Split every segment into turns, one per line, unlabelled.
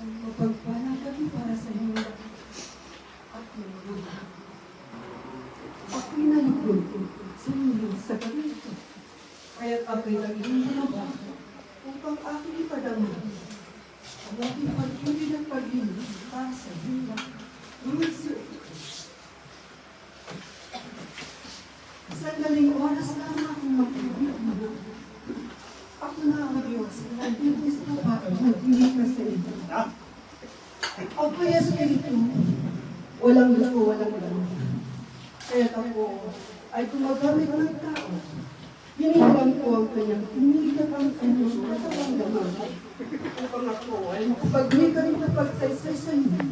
Mapagpalang gabi para sa inyo at mga ako'y nalugod sa inyo sa gabi ito. Kaya't ako'y naging hinawa upang aking ipadama ang aking pag-ibig ng pag-ibig para sa inyo. Mga sandaling oras lamang akong mag-ibig mo. Ako na ang Diyos na nandito sa bahay na hindi ka sa inyo. Ako ay Espiritu, walang gusto, walang gano'n. Kaya't ako ay gumagamit ng tao. Hinihilang ko ang kanyang tinigat ang kanyang katawang gano'n. Upang ako ay makapaglikan ng pagsaysay sa inyo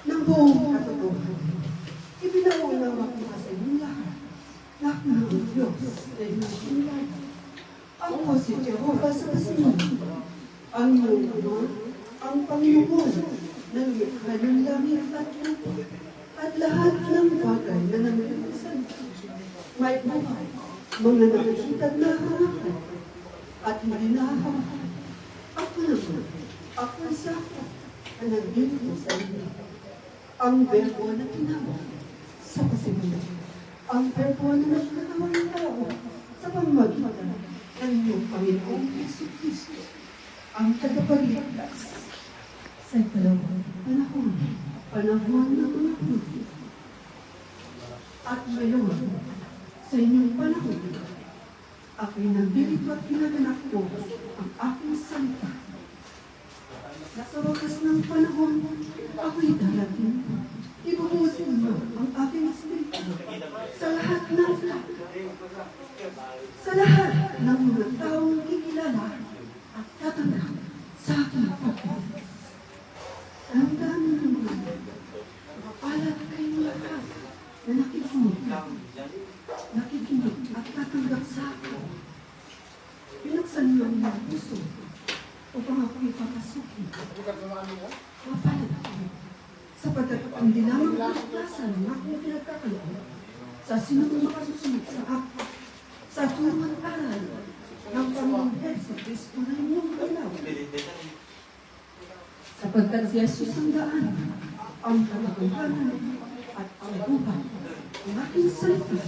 ng buong katotohanan. Ibinauna ako sa inyo lahat na ako ng Diyos na inusunod. Ako si Jehovah sa kasinunod, ang iyong Ama, ang Panginoon ng likha ng langit at lupa, at lahat ng bagay na nangyayari. May buhay, mga nakikita na harapan, at hindi nahahawakan. Ako naman, ako isa ako, na nandito sa inyo. Ang verbo na tinawag sa kasinunod, ang verbo na nagkakawang tao sa pamamagitan ng iyong Panginoong Jesucristo, ang tagapagligtas sa ikalawang panahon ng mga Hudyo. At ngayon, sa inyong panahon, ako'y nandito at pinaganak ko ang aking salita. Sa wakas ng panahon, ako'y darating. Ibubuhos niyo ang aking espiritu sa lahat ng mga taong kikilala at tatanggap sa aking pagkakas. Ang dami ng mga mapalat kayong lahat na nakikinig at tatanggap sa akin. Pinaksan niyo ang mga puso upang ako ipapasukin. Mapalat ako sapagkat hindi lamang kalakasan ng aking pinagkakaloon sa sinong makasusunod sa ako sa turang aral ng Panginoong Jesucristo na inyong ilaw. Sapagkat si Jesus ang daan, ang katotohanan at ang buhay, ang aking salita,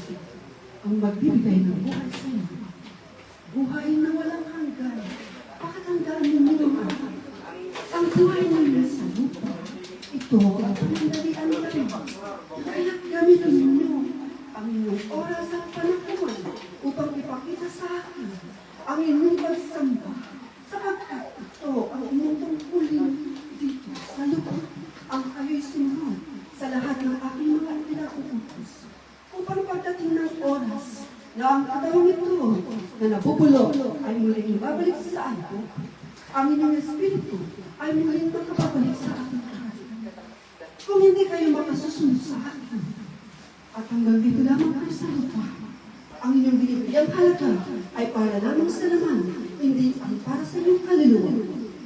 ang magbibigay ng buhay sa inyo. Buhay na walang hanggan. Pakatandaan ninyo ang buhay ninyo sa lupa. Ito ang pinagdalian namin. Kaya gamitin ninyo ang inyong oras at panahon upang ipakita sa akin ang inyong pagsamba sapagkat ito ang inyong tungkulin dito sa lupa. Ang kayo'y sumunod sa lahat ng aking mga pinag-uutos upang pagdating ng oras na ang katawang ito na nabubulok ay muling babalik sa akin. Ang inyong espiritu ay muling makababalik sa akin. Kung hindi kayo makasusunod sa akin, at hanggang dito lamang kayo sa lupa, ang inyong binibigyang halaga ay para lamang sa laman, hindi ang para sa inyong kaluluwa.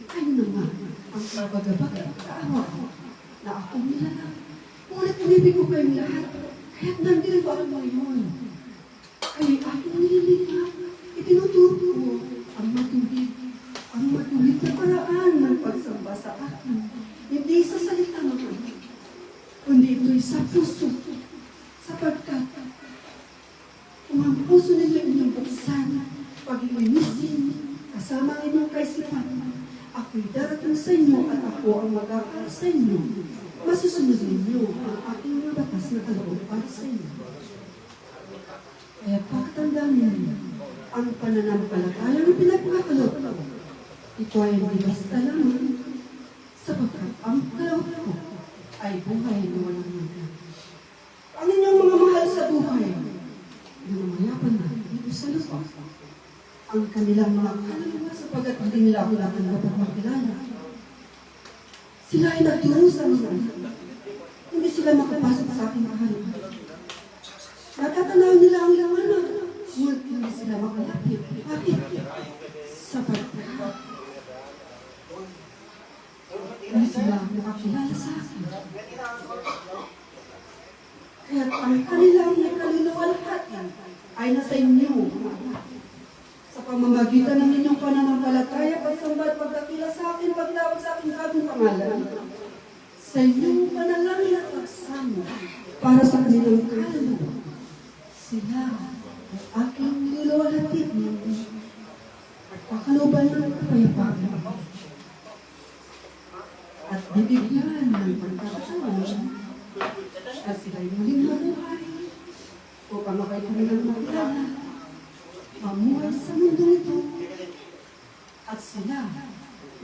Kayo naman ang kabagabag at kaawa na akong nilalang. Ngunit umibig ko kayong lahat, kaya't nandito ako ngayon. Kayo'y aking nililikha, itinuturo ko ang matuwid na paraan ng pagsamba sa akin. Hindi sa salita naman, kundi ito'y sa puso. Sapagkat kung ang puso ninyo inyong buksan, pag-iwinisin, kasama ang inyong kaisipan, ako'y darating sa inyo at ako ang mag-aaral sa inyo. Masusunod ninyo ang aking mga batas na kaloob para sa inyo. Kaya pagtandaan ninyo ang pananampalataya ng pinagkakalob. Ito ay hindi basta lamang sapagkat ang kaloob ko ay buhay na walang hanggan. Ang inyong mga mahal sa buhay na namayapan na dito sa lupa, ang kanilang mga kaluluwa sapagkat hindi nila ako natin mapapakilala. Sila ay nagdurusa nila. Hindi sila makapasok sa aking kaharian. Natatanaw nila ang lawanan, ngunit hindi sila makalapit. Bakit? Sapagkat hindi sila makakilala sa akin. Kaya ang kanilang kaluluwa lahat ay nasa inyo. Sa pamamagitan ng inyong pananampalataya, pagsamba at pagkakila sa akin, pagtawag sa aking bagong pangalan sa inyong panalangin at pagsamo para sa kanilang kaluluwa. Sila ay aking luluwalhatid at pakaluban ng kapayapaan at bibigyan ng pagkakataon at sila'y muling mabuhay upang makay kanilang makilala, mamuhay sa mundo ito at sila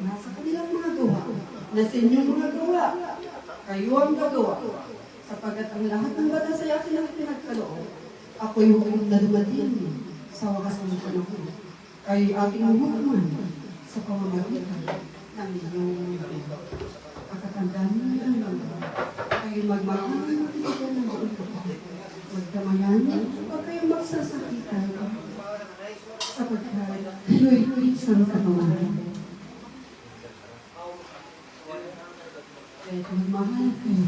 nasa kanilang mga gawa na sa inyong mga gawa kayo ang gagawa sapagat ang lahat ng batas ay akin ang pinagkaloob. Ako'y huwag na dumating sa wakas ng panahon. Kayo'y aking hukuman sa pamamagitan ng inyong pagkatandaan ng mga kayo'y magmamahal ng buong kapatid. Magdamayan, huwag kayong magsasakitan sapagkat kayo'y isang katawan. Kaya kung mahal kayo,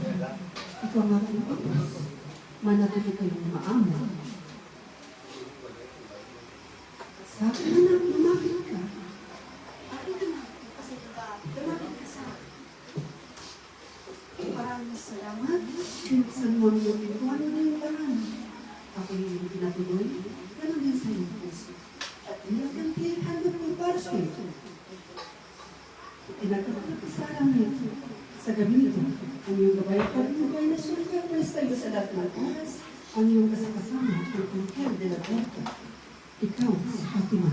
ito ang aking pagpas. Manatili kayong maama. Sa akin na lang, lumapit ka. Akin na lang, kasi lumapit ka sa akin. Maraming salamat. Pinagsan mo ang iyong pintuan mo ng parang. Ako yung pinatuloy, ganun din sa iyong puso. At nilagkantihan mo po para sa ito. Pinagkakasalang nito. Sa gabi ito, ang iyong gabay at pagmubay na siyempre sa iyo sa lahat ng oras, ang iyong kasakasama at ang Angel de la Puerta. Ikaw, si Fatima.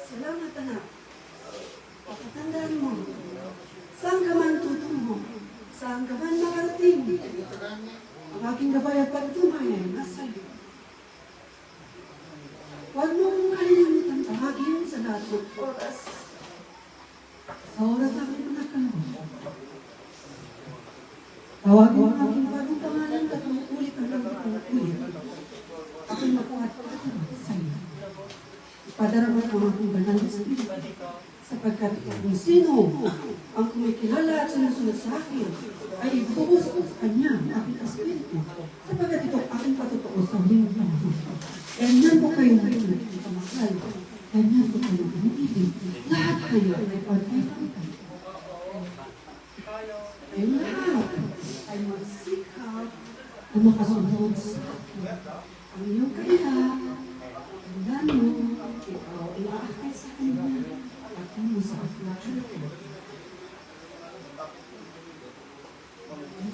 Salamat, anak. Pakatandaan mo, saan ka man tutungo, saan ka man makarating, ang aking gabay at pagtumay ay nasa iyo. Huwag mo kong kalimutan bahagin sa lahat ng oras. Sa oras aking nagkaloob. Tawagin ang aking bagong pangalan at ulit ang lang ulit. Ako'y makuhat sa iyo. Ipadaraman ang aking banal na Espiritu. Sapagkat kung sino ang kumikilala at sinusunod sa akin, ay ibubus ko sa kanya ang aking espiritu. Sapagkat ito aking patotoo sa huling panahon. Ganyan po kayo na nagkakamakal. Ganyan po kayo umiibig. Lahat kayo ay pagkailangan. Kayong lahat ay magsikap na makasunod sa akin. Ang iyong kaya, ang gano'n, ikaw ay aakay sa kanya. At mo sa akin.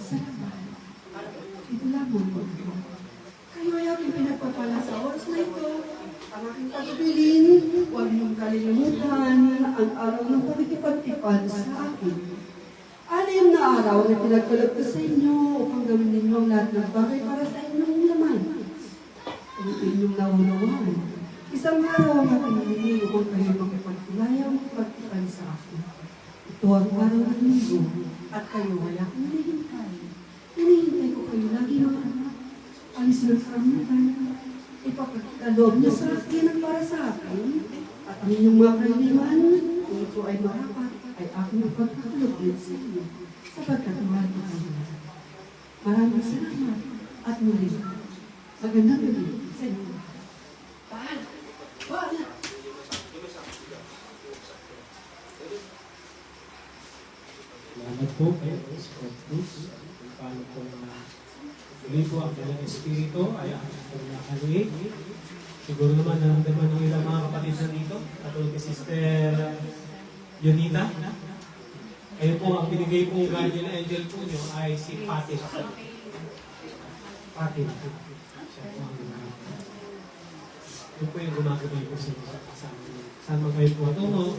Salamat. Ito lamang mo. Kayo ay aking pinagpapala sa oras na ito. Ang aking pagpilin, huwag mong kalilimutan ang araw ng pagkikipag-tipad sa akin. Anim na araw na pinagkalap ko sa inyo upang gawin ninyo ang lahat ng bagay para sa inyong laman. Kung inyong naunawaan, isang araw ang aking hiningi upang kayo makipagkulayang pagtipan sa akin. Ito ang araw ng linggo at kayo ay aking hinihintay. Hinihintay ko kayo lagi ng anak. Alis ng kamutan. Ipapagkaloob niyo sa akin at para sa akin. At ang inyong mga kailiman, kung ito ay marapat, ay aking magpagkakaloob din sa inyo. Sapagkat mahal ko kayo. Maraming salamat at muli. Magandang gabi sa inyo. Pahal!
Salamat po kay Scott Cruz. Kung paano po muli po ang kanyang espiritu ay ang pong nakalig. Siguro naman naramdaman ng ilang mga kapatid na dito. Katulad kay Sister Yonita. Kayo po ang binigay pong guardian angel po nyo ay si Fatin. Fatin. Siya po ang ito po yung gumagabay po sa inyo. Saan man kayo po tungo,